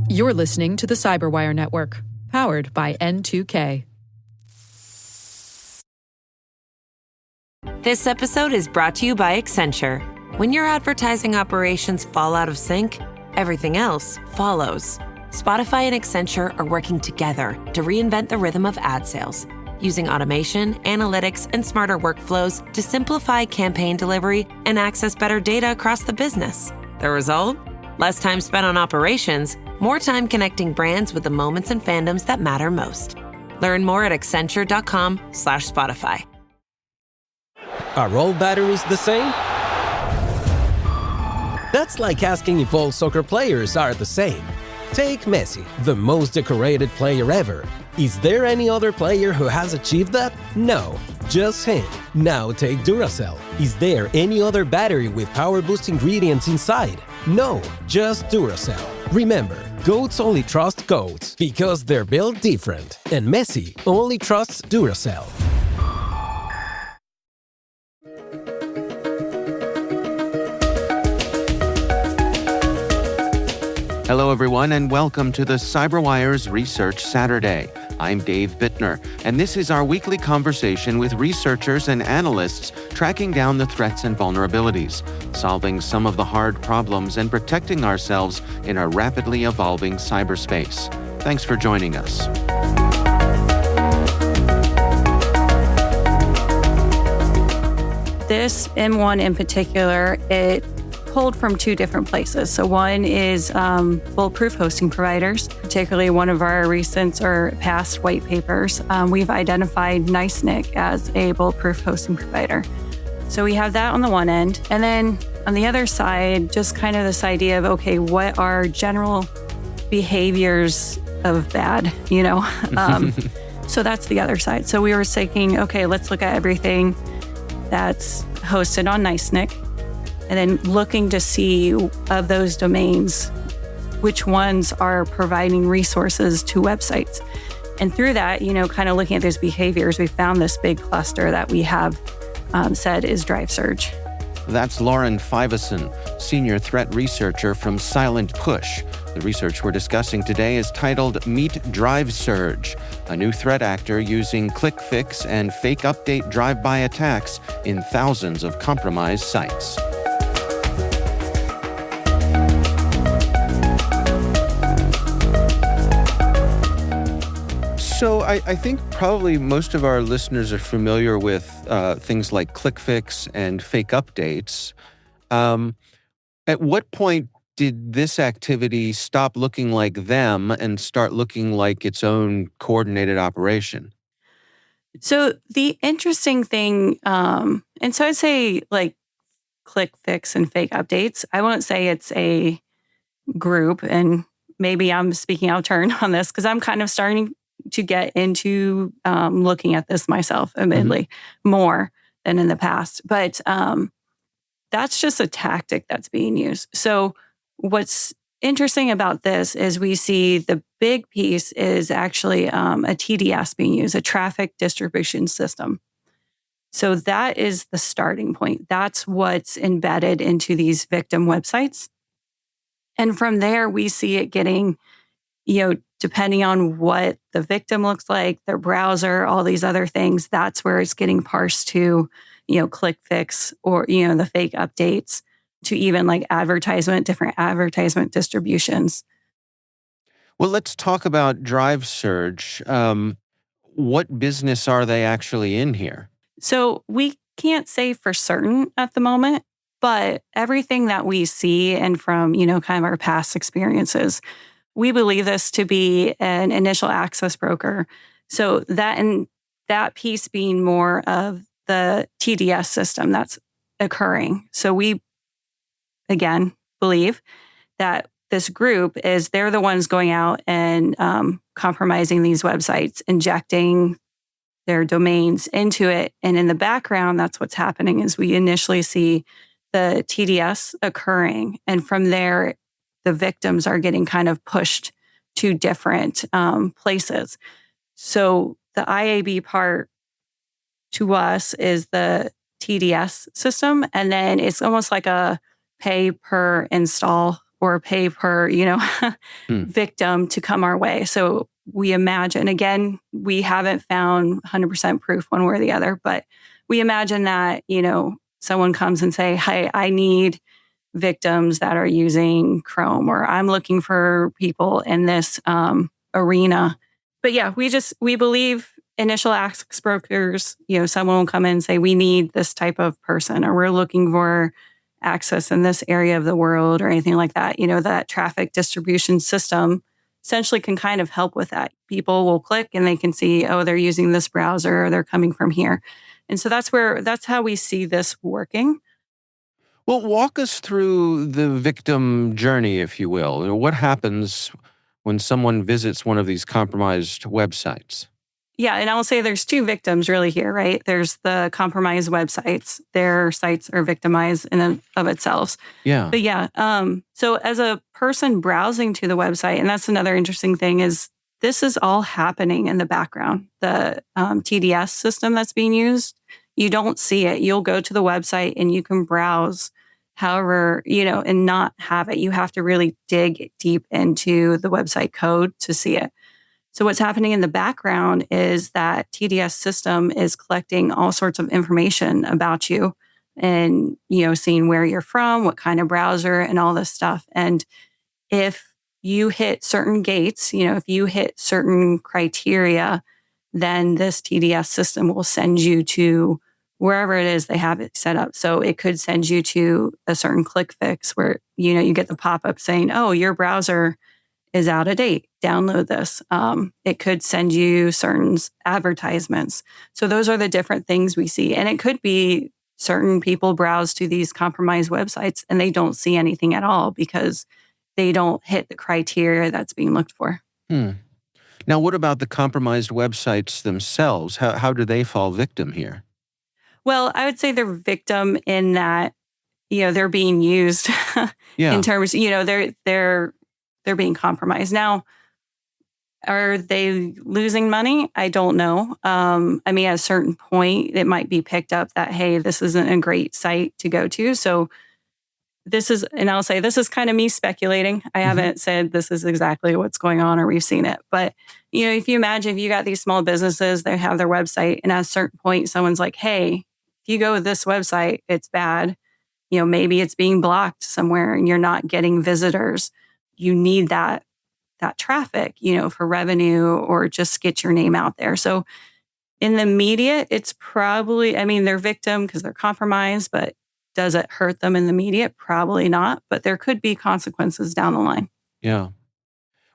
You're listening to the Cyberwire Network, powered by N2K. This episode is brought to you by Accenture. When your advertising operations fall out of sync, everything else follows. Spotify and Accenture are working together to reinvent the rhythm of ad sales, using automation, analytics, and smarter workflows to simplify campaign delivery and access better data across the business. The result? Less time spent on operations, more time connecting brands with the moments and fandoms that matter most. Learn more at accenture.com/Spotify. Are all batteries the same? That's like asking if all soccer players are the same. Take Messi, the most decorated player ever. Is there any other player who has achieved that? No, just him. Now take Duracell. Is there any other battery with power boost ingredients inside? No, just Duracell. Remember, goats only trust goats because they're built different. And Messi only trusts Duracell. Hello, everyone, and welcome to the CyberWire's Research Saturday. I'm Dave Bittner, and this is our weekly conversation with researchers and analysts tracking down the threats and vulnerabilities, solving some of the hard problems, and protecting ourselves in a rapidly evolving cyberspace. Thanks for joining us. This M1 in particular, it pulled from two different places. So one is bulletproof hosting providers, particularly one of our recent or past white papers. We've identified NiceNIC as a bulletproof hosting provider. So we have that on the one end. And then on the other side, just kind of this idea of, okay, what are general behaviors of bad, So that's the other side. So we were thinking, okay, let's look at everything that's hosted on NiceNIC, and then looking to see of those domains, which ones are providing resources to websites. And through that, kind of looking at those behaviors, we found this big cluster that we have said is Drive Surge. That's Lauren Fiveson, senior threat researcher from Silent Push. The research we're discussing today is titled Meet Drive Surge, a new threat actor using click fix and fake update drive-by attacks in thousands of compromised sites. So I think probably most of our listeners are familiar with things like ClickFix and fake updates. At what point did this activity stop looking like them and start looking like its own coordinated operation? So the interesting thing, and so I'd say like ClickFix and fake updates, I won't say it's a group, and maybe I'm speaking out of turn on this because I'm kind of starting to get into looking at this myself, admittedly, more than in the past. But that's just a tactic that's being used. So what's interesting about this is we see the big piece is actually a TDS being used, a traffic distribution system. So that is the starting point. That's what's embedded into these victim websites. And from there, we see it getting, depending on what the victim looks like, their browser, all these other things, that's where it's getting parsed to, ClickFix or, the fake updates to even like different advertisement distributions. Well, let's talk about Drive Surge. What business are they actually in here? So we can't say for certain at the moment, but everything that we see and from, kind of our past experiences, we believe this to be an initial access broker. So that piece being more of the TDS system that's occurring. So we, again, believe that this group they're the ones going out and compromising these websites, injecting their domains into it. And in the background, that's what's happening is we initially see the TDS occurring. And from there, the victims are getting kind of pushed to different places. So the IAB part to us is the TDS system. And then it's almost like a pay per install or pay per, victim to come our way. So we imagine, again, we haven't found 100% proof one way or the other, but we imagine that, someone comes and say, hey, I need victims that are using Chrome, or I'm looking for people in this arena. But yeah, we believe initial access brokers, someone will come in and say, we need this type of person, or we're looking for access in this area of the world, or anything like that. That traffic distribution system essentially can kind of help with that. People will click and they can see, oh, they're using this browser, or they're coming from here. And so that's how we see this working. Well, walk us through the victim journey, if you will. What happens when someone visits one of these compromised websites? Yeah, and I'll say there's two victims really here, right? There's the compromised websites. Their sites are victimized in and of itself. Yeah. But yeah, so as a person browsing to the website, and that's another interesting thing, is this is all happening in the background. The TDS system that's being used, you don't see it. You'll go to the website and you can browse however, and not have it. You have to really dig deep into the website code to see it. So what's happening in the background is that TDS system is collecting all sorts of information about you and, seeing where you're from, what kind of browser, and all this stuff. And if you hit certain gates, if you hit certain criteria, then this TDS system will send you to wherever it is they have it set up. So it could send you to a certain click fix where, you get the pop-up saying, oh, your browser is out of date. Download this. It could send you certain advertisements. So those are the different things we see. And it could be certain people browse to these compromised websites and they don't see anything at all because they don't hit the criteria that's being looked for. Now, what about the compromised websites themselves? How do they fall victim here? Well, I would say they're victim in that, they're being used in terms, they're being compromised. Now, are they losing money? I don't know. At a certain point, it might be picked up that, hey, this isn't a great site to go to. So I'll say this is kind of me speculating. I haven't said this is exactly what's going on or we've seen it. But, if you imagine if you got these small businesses, they have their website, and at a certain point, someone's like, hey, if you go to this website, it's bad. Maybe it's being blocked somewhere and you're not getting visitors. You need that traffic, for revenue or just get your name out there. So in the immediate, it's probably, they're victim because they're compromised, but does it hurt them in the immediate? Probably not, but there could be consequences down the line. Yeah.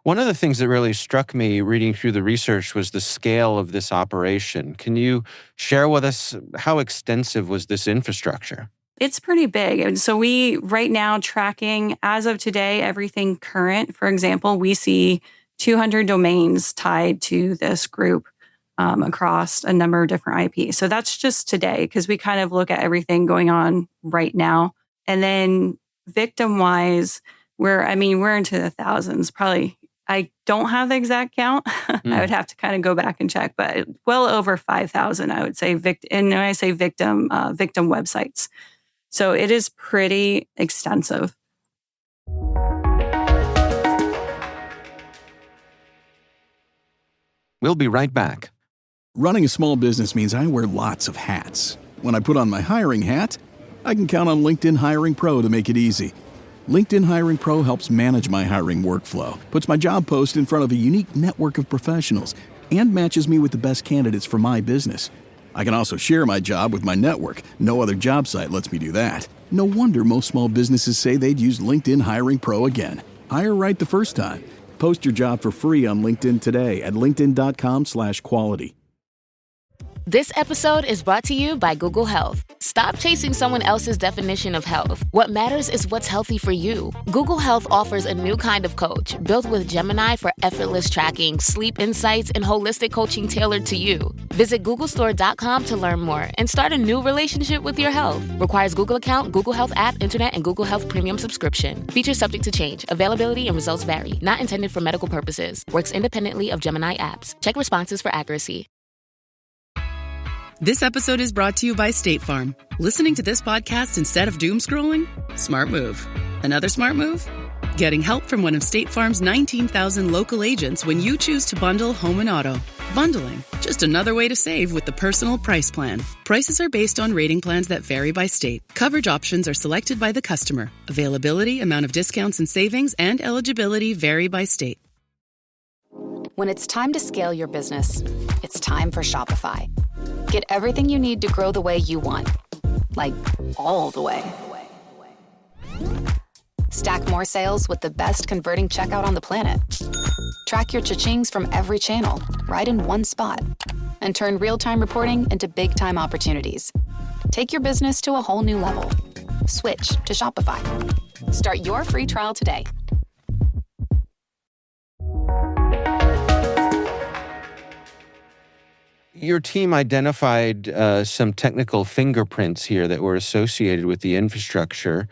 One of the things that really struck me reading through the research was the scale of this operation. Can you share with us how extensive was this infrastructure? It's pretty big. And so we right now tracking, as of today, everything current. For example, we see 200 domains tied to this group across a number of different IPs. So that's just today because we kind of look at everything going on right now. And then victim-wise, we're into the thousands. Probably, I don't have the exact count. I would have to kind of go back and check, but well over 5,000, I would say. And when I say victim websites. So it is pretty extensive. We'll be right back. Running a small business means I wear lots of hats. When I put on my hiring hat, I can count on LinkedIn Hiring Pro to make it easy. LinkedIn Hiring Pro helps manage my hiring workflow, puts my job post in front of a unique network of professionals, and matches me with the best candidates for my business. I can also share my job with my network. No other job site lets me do that. No wonder most small businesses say they'd use LinkedIn Hiring Pro again. Hire right the first time. Post your job for free on LinkedIn today at linkedin.com/quality. This episode is brought to you by Google Health. Stop chasing someone else's definition of health. What matters is what's healthy for you. Google Health offers a new kind of coach built with Gemini for effortless tracking, sleep insights, and holistic coaching tailored to you. Visit googlestore.com to learn more and start a new relationship with your health. Requires Google account, Google Health app, internet, and Google Health Premium subscription. Features subject to change. Availability and results vary. Not intended for medical purposes. Works independently of Gemini apps. Check responses for accuracy. This episode is brought to you by State Farm. Listening to this podcast instead of doom scrolling? Smart move. Another smart move? Getting help from one of State Farm's 19,000 local agents when you choose to bundle home and auto. Bundling, just another way to save with the Personal Price Plan. Prices are based on rating plans that vary by state. Coverage options are selected by the customer. Availability, amount of discounts and savings, and eligibility vary by state. When it's time to scale your business, it's time for Shopify. Get everything you need to grow the way you want. Like, all the way. Stack more sales with the best converting checkout on the planet. Track your cha-chings from every channel, right in one spot. And turn real-time reporting into big-time opportunities. Take your business to a whole new level. Switch to Shopify. Start your free trial today. Your team identified some technical fingerprints here that were associated with the infrastructure.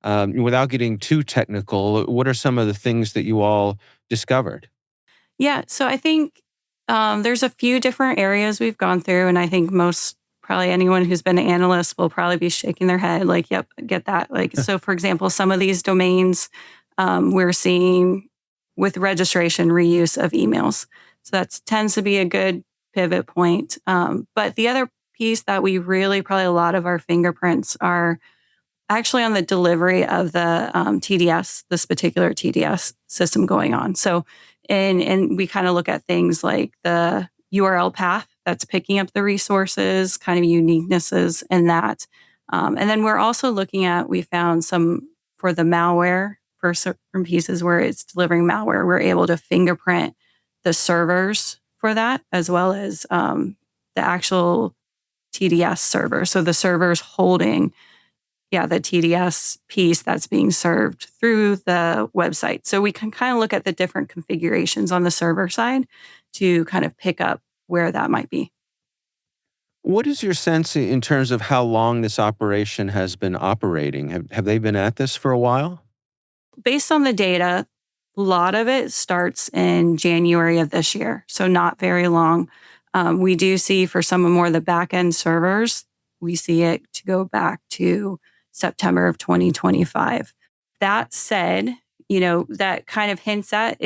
Without getting too technical, what are some of the things that you all discovered? Yeah, so I think there's a few different areas we've gone through, and I think probably anyone who's been an analyst will probably be shaking their head like, yep, get that. Like, so for example, some of these domains we're seeing with registration reuse of emails. So that tends to be a good pivot point. But the other piece that we really, probably a lot of our fingerprints are actually on the delivery of the TDS, this particular TDS system going on. So, and we kind of look at things like the URL path that's picking up the resources, kind of uniquenesses in that. And then we're also looking at, we found some for the malware, for certain pieces where it's delivering malware, we're able to fingerprint the servers for that, as well as the actual TDS server. So the server's holding the TDS piece that's being served through the website. So we can kind of look at the different configurations on the server side to kind of pick up where that might be. What is your sense in terms of how long this operation has been operating? Have they been at this for a while? Based on the data, a lot of it starts in January of this year, so not very long. We do see for some more of the back-end servers, we see it to go back to September of 2025. That said, that kind of hints at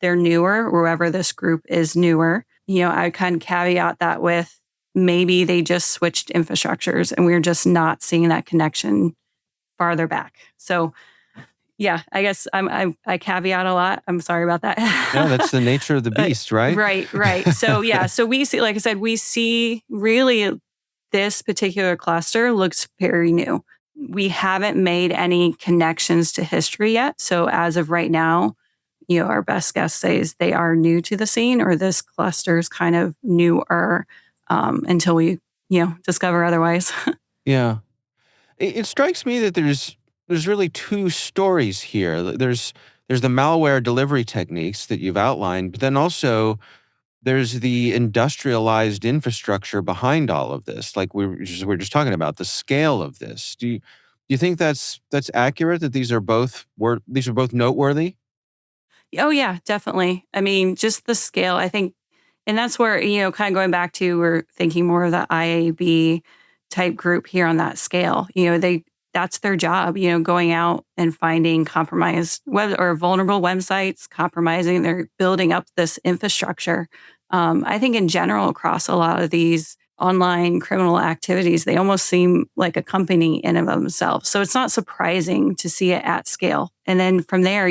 they're newer, wherever this group is newer. I kind of caveat that with maybe they just switched infrastructures and we're just not seeing that connection farther back. So yeah, I guess I caveat a lot. I'm sorry about that. Yeah, that's the nature of the beast, right? Right. So yeah, so we see, like I said, we see really this particular cluster looks very new. We haven't made any connections to history yet. So as of right now, our best guess says they are new to the scene, or this cluster is kind of newer until we, discover otherwise. Yeah. It strikes me that there's really two stories here. There's the malware delivery techniques that you've outlined, but then also there's the industrialized infrastructure behind all of this. Like we're just talking about the scale of this. Do you think that's accurate, that these are both noteworthy? Oh yeah, definitely. I mean, just the scale, I think, and that's where, kind of going back to, we're thinking more of the IAB type group here on that scale. That's their job, going out and finding compromised web or vulnerable websites, compromising, they're building up this infrastructure. I think in general, across a lot of these online criminal activities, they almost seem like a company in and of themselves. So it's not surprising to see it at scale. And then from there,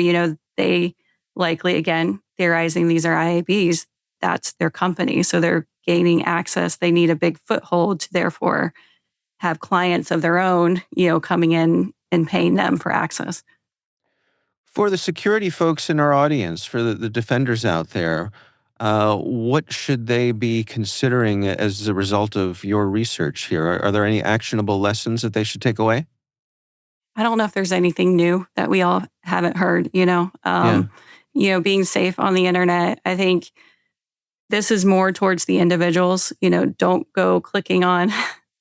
they likely, again, theorizing these are IABs, that's their company. So they're gaining access. They need a big foothold to therefore have clients of their own, coming in and paying them for access. For the security folks in our audience, for the defenders out there, what should they be considering as a result of your research here? Are there any actionable lessons that they should take away? I don't know if there's anything new that we all haven't heard, being safe on the internet. I think this is more towards the individuals, don't go clicking on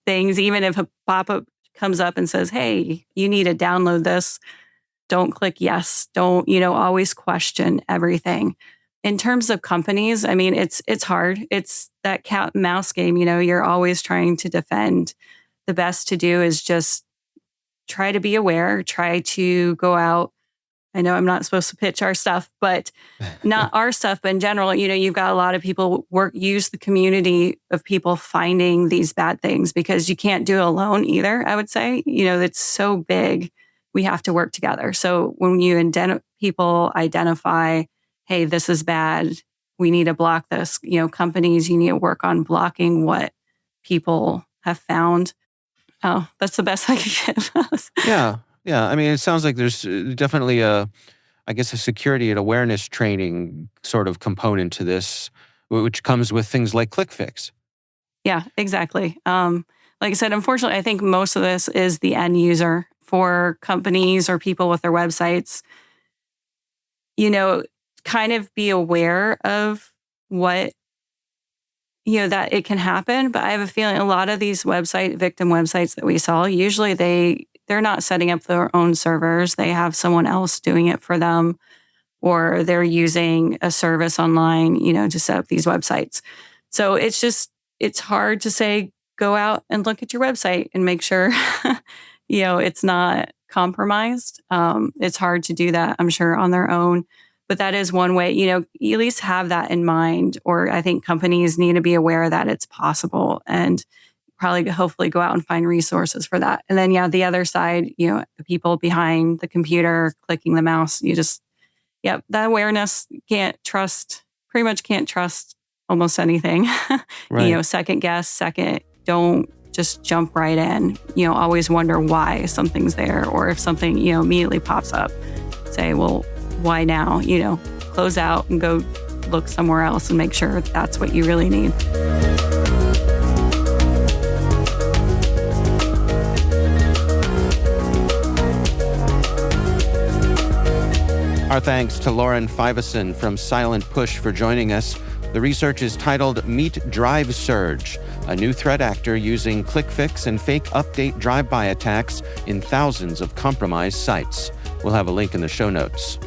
things, even if a pop-up comes up and says, hey, you need to download this. Don't click yes. Don't, always question everything. In terms of companies, I mean, it's hard. It's that cat and mouse game, you're always trying to defend. The best to do is just try to be aware, try to go out, I know I'm not supposed to pitch our stuff, but not our stuff, but in general, you've got a lot of people use the community of people finding these bad things, because you can't do it alone either, I would say. It's so big. We have to work together. So when people identify, hey, this is bad, we need to block this, companies, you need to work on blocking what people have found. Oh, that's the best I can give. Yeah. I mean, it sounds like there's definitely a security and awareness training sort of component to this, which comes with things like ClickFix. Yeah, exactly. Like I said, unfortunately, I think most of this is the end user. For companies or people with their websites, kind of be aware of what, that it can happen. But I have a feeling a lot of these victim websites that we saw, usually they're not setting up their own servers. They have someone else doing it for them, or they're using a service online, to set up these websites. So it's hard to say, go out and look at your website and make sure, it's not compromised. It's hard to do that, I'm sure, on their own. But that is one way, at least have that in mind. Or I think companies need to be aware that it's possible, and probably hopefully go out and find resources for that. And then, the other side, the people behind the computer clicking the mouse, that awareness, pretty much can't trust almost anything. Right. Second guess, don't just jump right in. Always wonder why something's there, or if something, immediately pops up, say, well, why now? Close out and go look somewhere else and make sure that's what you really need. Our thanks to Lauren Fiveson from Silent Push for joining us. The research is titled Meet Drive Surge, a new threat actor using ClickFix and fake update drive-by attacks in thousands of compromised sites. We'll have a link in the show notes.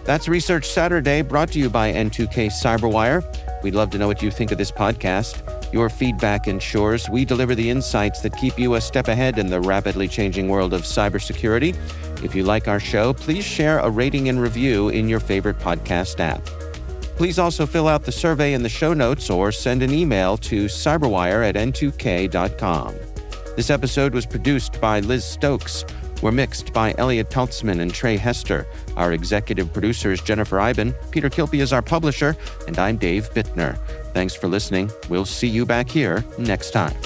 That's Research Saturday, brought to you by N2K Cyberwire. We'd love to know what you think of this podcast. Your feedback ensures we deliver the insights that keep you a step ahead in the rapidly changing world of cybersecurity. If you like our show, please share a rating and review in your favorite podcast app. Please also fill out the survey in the show notes or send an email to cyberwire@n2k.com. This episode was produced by Liz Stokes. We're mixed by Elliot Peltzman and Trey Hester. Our executive producer is Jennifer Iben. Peter Kilpie is our publisher, and I'm Dave Bittner. Thanks for listening. We'll see you back here next time.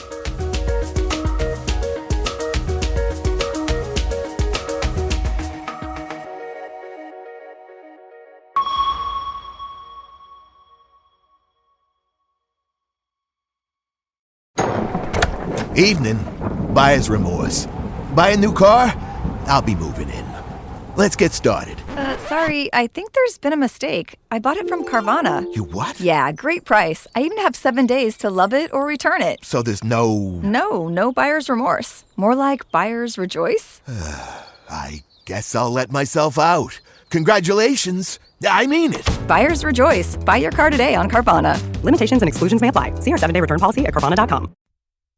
Evening. Buyer's remorse. Buy a new car? I'll be moving in. Let's get started. Sorry, I think there's been a mistake. I bought it from Carvana. You what? Yeah, great price. I even have 7 days to love it or return it. So there's no... No buyer's remorse. More like buyer's rejoice. I guess I'll let myself out. Congratulations. I mean it. Buyer's rejoice. Buy your car today on Carvana. Limitations and exclusions may apply. See our 7-day return policy at Carvana.com.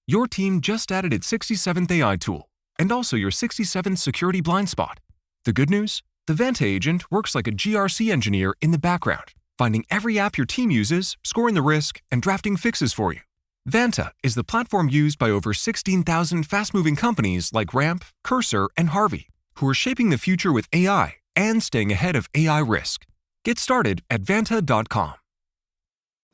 Your team just added its 67th AI tool, and also your 67th security blind spot. The good news? The Vanta agent works like a GRC engineer in the background, finding every app your team uses, scoring the risk, and drafting fixes for you. Vanta is the platform used by over 16,000 fast-moving companies like Ramp, Cursor, and Harvey, who are shaping the future with AI and staying ahead of AI risk. Get started at Vanta.com.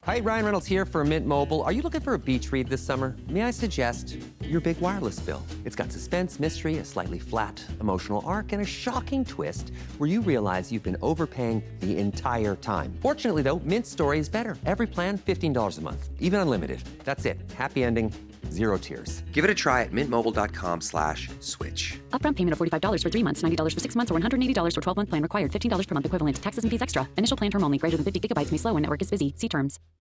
Hi, Ryan Reynolds here for Mint Mobile. Are you looking for a beach read this summer? May I suggest your big wireless bill? It's got suspense, mystery, a slightly flat, emotional arc, and a shocking twist where you realize you've been overpaying the entire time. Fortunately, though, Mint's story is better. Every plan, $15 a month, even unlimited. That's it. Happy ending, 0 tears. Give it a try at mintmobile.com/switch. Upfront payment of $45 for 3 months, $90 for 6 months, or $180 for 12-month plan required. $15 per month equivalent. Taxes and fees extra. Initial plan term only. Greater than 50 gigabytes may slow when network is busy. See terms.